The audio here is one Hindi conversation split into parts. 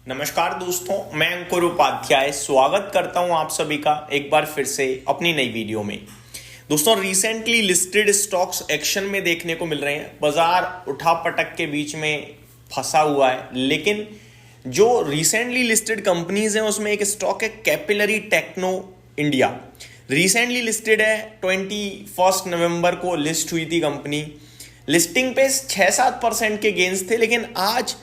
नमस्कार दोस्तों, मैं अंकुर उपाध्याय स्वागत करता हूं आप सभी का एक बार फिर से अपनी नई वीडियो में। दोस्तों, रिसेंटली लिस्टेड स्टॉक्स एक्शन में देखने को मिल रहे हैं। बाजार उठापटक के बीच में फंसा हुआ है, लेकिन जो रिसेंटली लिस्टेड कंपनीज हैं उसमें एक स्टॉक है capillary techno India. Recently listed है, 21 नवंबर को लिस्ट हुई थी कंपनी। लिस्टिंग पे 6-7% के गेंस थे, लेकिन आज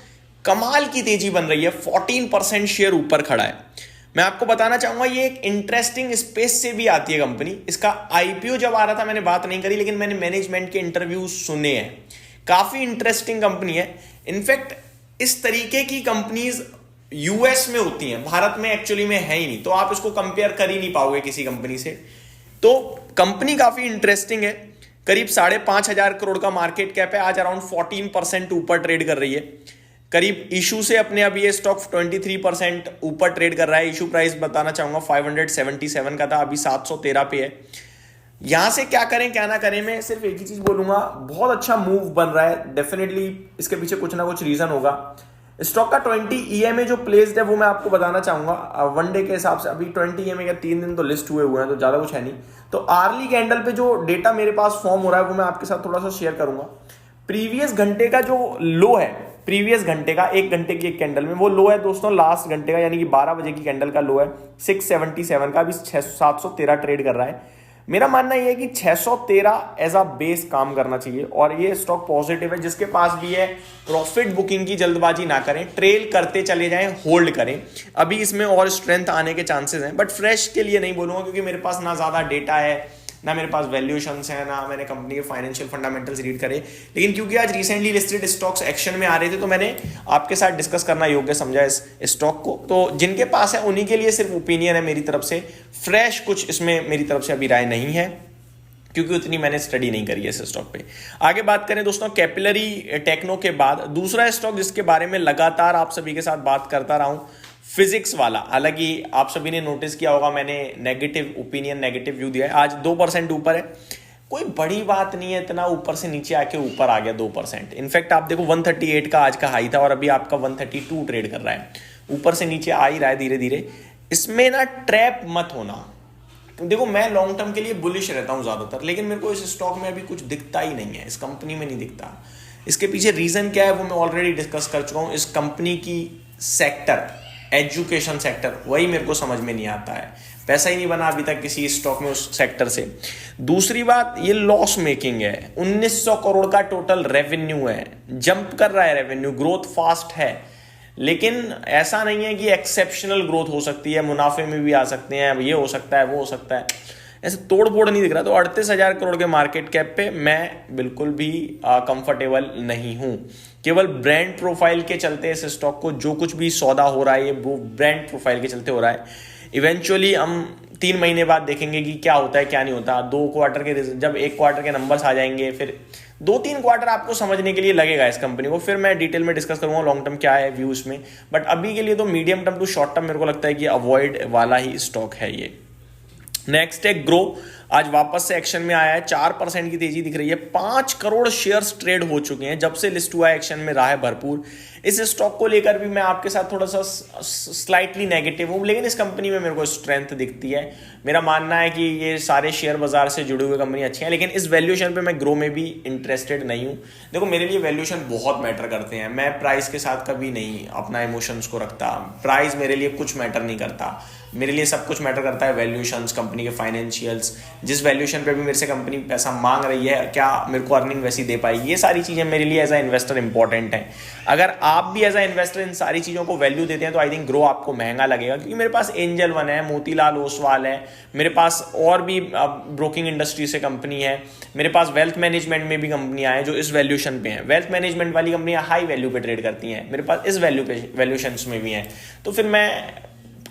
कमाल की तेजी बन रही है। 14% शेयर ऊपर खड़ा है। मैं आपको बताना चाहूंगा, ये एक इंटरेस्टिंग स्पेस से भी आती है कंपनी। इसका आईपीओ जब आ रहा था मैंने बात नहीं करी, लेकिन मैंने मैनेजमेंट के इंटरव्यू सुने हैं। काफी इंटरेस्टिंग कंपनी है। इनफैक्ट इस तरीके की कंपनीज यूएस में होती हैं, भारत में एक्चुअली में है ही नहीं, तो आप इसको कंपेयर कर ही नहीं पाओगे किसी कंपनी से। तो कंपनी काफी इंटरेस्टिंग है। करीब 5,500 करोड़ का मार्केट कैप है। आज अराउंड 14% ऊपर ट्रेड कर रही है। करीब इशू से अपने अब ये स्टॉक 23% ऊपर ट्रेड कर रहा है। इशू प्राइस बताना चाहूंगा 577 का था, अभी 713 पे है। यहां से क्या करें क्या ना करें, मैं सिर्फ एक ही चीज बोलूंगा, बहुत अच्छा मूव बन रहा है। डेफिनेटली इसके पीछे कुछ ना कुछ रीजन होगा। स्टॉक का 20 ईएमए जो प्लेस्ड है वो मैं आपको बताना चाहूंगा। वन डे के हिसाब से अभी 20 ईएमए का 3 दिन तो लिस्ट हुए हैं, तो ज्यादा कुछ है नहीं। तो आर्ली कैंडल पे जो डेटा मेरे पास फॉर्म हो रहा है वो मैं आपके साथ थोड़ा सा शेयर करूंगा। प्रीवियस घंटे का जो लो है, प्रीवियस घंटे का, एक घंटे की एक कैंडल में वो लो है दोस्तों, लास्ट घंटे का यानी कि 12 बजे की कैंडल का लो है 677 का। अभी 713 ट्रेड कर रहा है। मेरा मानना यह है कि 613 एज अ बेस काम करना चाहिए और ये स्टॉक पॉजिटिव है। जिसके पास भी है, प्रॉफिट बुकिंग की जल्दबाजी ना करें, ट्रेल करते चले जाएं, होल्ड करें। अभी इसमें और स्ट्रेंथ आने के चांसेस हैं, बट फ्रेश के लिए नहीं बोलूंगा, क्योंकि मेरे पास ना ज्यादा डेटा है, ना मेरे पास वैल्यूएशंस है, ना मैंने कंपनी के फाइनेंशियल फंडामेंटल्स रीड करे। लेकिन क्योंकि आज रिसेंटली लिस्टेड स्टॉक्स एक्शन में आ रहे थे, तो मैंने आपके साथ डिस्कस करना योग्य समझा इस स्टॉक को। तो जिनके पास है उन्हीं के लिए सिर्फ ओपिनियन है मेरी तरफ से। फ्रेश कुछ इसमें मेरी तरफ से अभी राय नहीं है, क्योंकि उतनी मैंने स्टडी नहीं करी है इस स्टॉक पे। आगे बात करें दोस्तों, कैपिलरी टेक्नो के बाद दूसरा स्टॉक जिसके बारे में लगातार आप सभी के साथ बात करता रहा हूं, फिजिक्स वाला। हालांकि आप सभी ने नोटिस किया होगा, मैंने नेगेटिव ओपिनियन, नेगेटिव व्यू दिया है। आज 2% ऊपर है, कोई बड़ी बात नहीं है, इतना ऊपर से नीचे आके ऊपर आ गया 2%। इनफैक्ट आप देखो 138 का आज का हाई था और अभी आपका 132 ट्रेड कर रहा है। ऊपर से नीचे आ ही रहा है धीरे धीरे। इसमें ना ट्रैप मत होना। देखो, मैं लॉन्ग टर्म के लिए बुलिश रहता हूं ज्यादातर, लेकिन मेरे को इस स्टॉक में अभी कुछ दिखता ही नहीं है, इस कंपनी में नहीं दिखता। इसके पीछे रीजन क्या है वो मैं ऑलरेडी डिस्कस कर चुका हूं। इस कंपनी की सेक्टर, एजुकेशन सेक्टर, वही मेरे को समझ में नहीं आता है। पैसा ही नहीं बना अभी तक किसी स्टॉक में उस सेक्टर से। दूसरी बात, ये लॉस मेकिंग है। 1900 करोड़ का टोटल रेवेन्यू है, जंप कर रहा है रेवेन्यू, ग्रोथ फास्ट है, लेकिन ऐसा नहीं है कि एक्सेप्शनल ग्रोथ हो सकती है, मुनाफे में भी आ सकते हैं, ये हो सकता है, वो हो सकता है, ऐसे तोड़ फोड़ नहीं दिख रहा। तो 38,000 करोड़ के मार्केट कैप पे मैं बिल्कुल भी कंफर्टेबल नहीं हूं। केवल ब्रांड प्रोफाइल के चलते इस स्टॉक को, जो कुछ भी सौदा हो रहा है ये वो ब्रांड प्रोफाइल के चलते हो रहा है। इवेंचुअली हम 3 महीने बाद देखेंगे कि क्या होता है क्या नहीं होता। 2 क्वार्टर के, जब 1 क्वार्टर के नंबर्स आ जाएंगे, फिर 2-3 क्वार्टर आपको समझने के लिए लगेगा इस कंपनी को, फिर मैं डिटेल में डिस्कस करूंगा लॉन्ग टर्म क्या है व्यू इसमें। बट अभी के लिए तो medium term to short term मेरे को लगता है कि अवॉइड वाला ही स्टॉक है ये। नेक्स्ट है ग्रो। आज वापस से एक्शन में आया है, 4% की तेजी दिख रही है। 5 करोड़ शेयर्स ट्रेड हो चुके हैं जब से लिस्ट हुआ है, एक्शन में रहा है भरपूर। इस स्टॉक को लेकर भी मैं आपके साथ थोड़ा सा स्लाइटली नेगेटिव हूं, लेकिन इस कंपनी में मेरे को स्ट्रेंथ दिखती है। मेरा मानना है कि ये सारे शेयर बाजार से जुड़े हुए कंपनी अच्छी हैं, लेकिन इस वैल्यूएशन पे मैं ग्रो में भी इंटरेस्टेड नहीं हूं। देखो, मेरे लिए वैल्यूएशन बहुत मैटर करते हैं। मैं प्राइस के साथ कभी नहीं अपना इमोशंस को रखता। प्राइस मेरे लिए कुछ मैटर नहीं करता। मेरे लिए सब कुछ मैटर करता है वैल्यूएशंस, कंपनी के फाइनेंशियल्स, जिस वैल्यूएशन पे भी मेरे से कंपनी पैसा मांग रही है, क्या मेरे को अर्निंग वैसी दे पाएगी। ये सारी चीजें मेरे लिए एज अ इन्वेस्टर इंपॉर्टेंट हैं। अगर आप भी एज अ इन्वेस्टर इन सारी चीजों को वैल्यू देते हैं तो आई थिंक ग्रो आपको महंगा लगेगा, क्योंकि मेरे पास एंजल वन है, मोतीलाल ओसवाल है, मेरे पास और भी ब्रोकिंग इंडस्ट्री से कंपनी है, मेरे पास वेल्थ मैनेजमेंट में भी कंपनियां हैं जो इस वैल्यूएशन पे हैं। वेल्थ मैनेजमेंट वाली कंपनियां हाई वैल्यू पे ट्रेड करती हैं, मेरे पास इस वैल्यूएशन में भी हैं। तो फिर मैं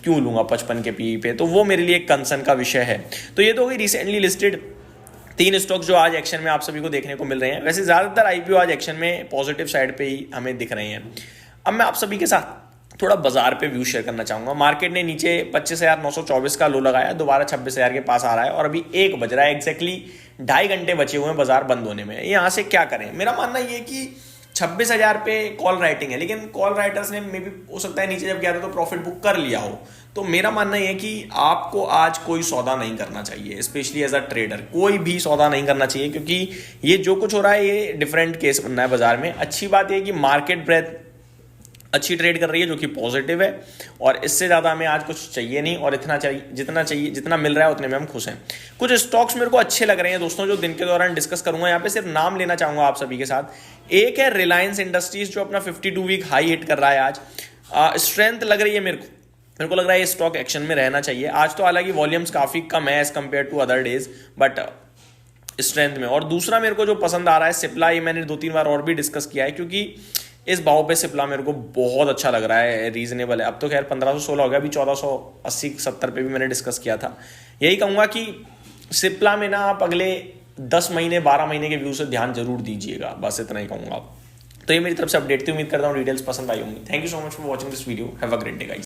क्यों लूंगा 55 के पीई पे? तो वो मेरे लिए एक कंसर्न का विषय है। तो ये तो होगी रिसेंटली लिस्टेड 3 स्टॉक्स जो आज एक्शन में आप सभी को देखने को मिल रहे हैं। वैसे ज्यादातर आईपीओ आज एक्शन में पॉजिटिव साइड पे ही हमें दिख रहे हैं। अब मैं आप सभी के साथ थोड़ा बाजार पे व्यू शेयर करना चाहूंगा। मार्केट ने नीचे 25,924 का लो लगाया, दोबारा 26,000 के पास आ रहा है और अभी 1 बज रहा है, एग्जैक्टली 2.5 घंटे बचे हुए हैं बाजार बंद होने में। यहां से क्या करें? मेरा मानना यह कि 26,000 पे कॉल राइटिंग है, लेकिन कॉल राइटर्स ने मे भी हो सकता है नीचे जब गया था तो प्रॉफिट बुक कर लिया हो। तो मेरा मानना यह है कि आपको आज कोई सौदा नहीं करना चाहिए, स्पेशली एज अ ट्रेडर कोई भी सौदा नहीं करना चाहिए, क्योंकि ये जो कुछ हो रहा है ये डिफरेंट केस बन रहा है बाजार में। अच्छी बात यह है कि मार्केट ब्रेथ अच्छी ट्रेड कर रही है, जो कि पॉजिटिव है, और इससे ज़्यादा हमें आज कुछ चाहिए नहीं, और इतना चाहिए जितना मिल रहा है उतने में हम खुश हैं। कुछ स्टॉक्स मेरे को अच्छे लग रहे हैं दोस्तों, जो दिन के दौरान डिस्कस करूंगा। यहाँ पे सिर्फ नाम लेना चाहूंगा आप सभी के साथ। एक है रिलायंस इंडस्ट्रीज, जो अपना 52 वीक हाई हिट कर रहा है आज। स्ट्रेंथ लग रही है मेरे को लग रहा है ये स्टॉक एक्शन में रहना चाहिए। आज तो हालांकि वॉल्यूम्स काफ़ी कम है as compare to other days, but strength में। और दूसरा मेरे को जो पसंद आ रहा है सिप्ला, ये मैंने 2-3 बार और भी डिस्कस किया है, क्योंकि इस भाव पे सिप्ला मेरे को बहुत अच्छा लग रहा है, रीजनेबल है। अब तो खैर 1516 हो गया, अभी 1480-70 पे भी मैंने डिस्कस किया था। यही कहूँगा कि सिप्ला में ना आप अगले 10 महीने 12 महीने के व्यू से ध्यान जरूर दीजिएगा, बस इतना ही कहूँगा। तो ये मेरी तरफ से अपडेट थी, उम्मीद करता हूँ डिटेल्स पसंद आई होंगी। Thank you so much for watching this video, have a great day guys.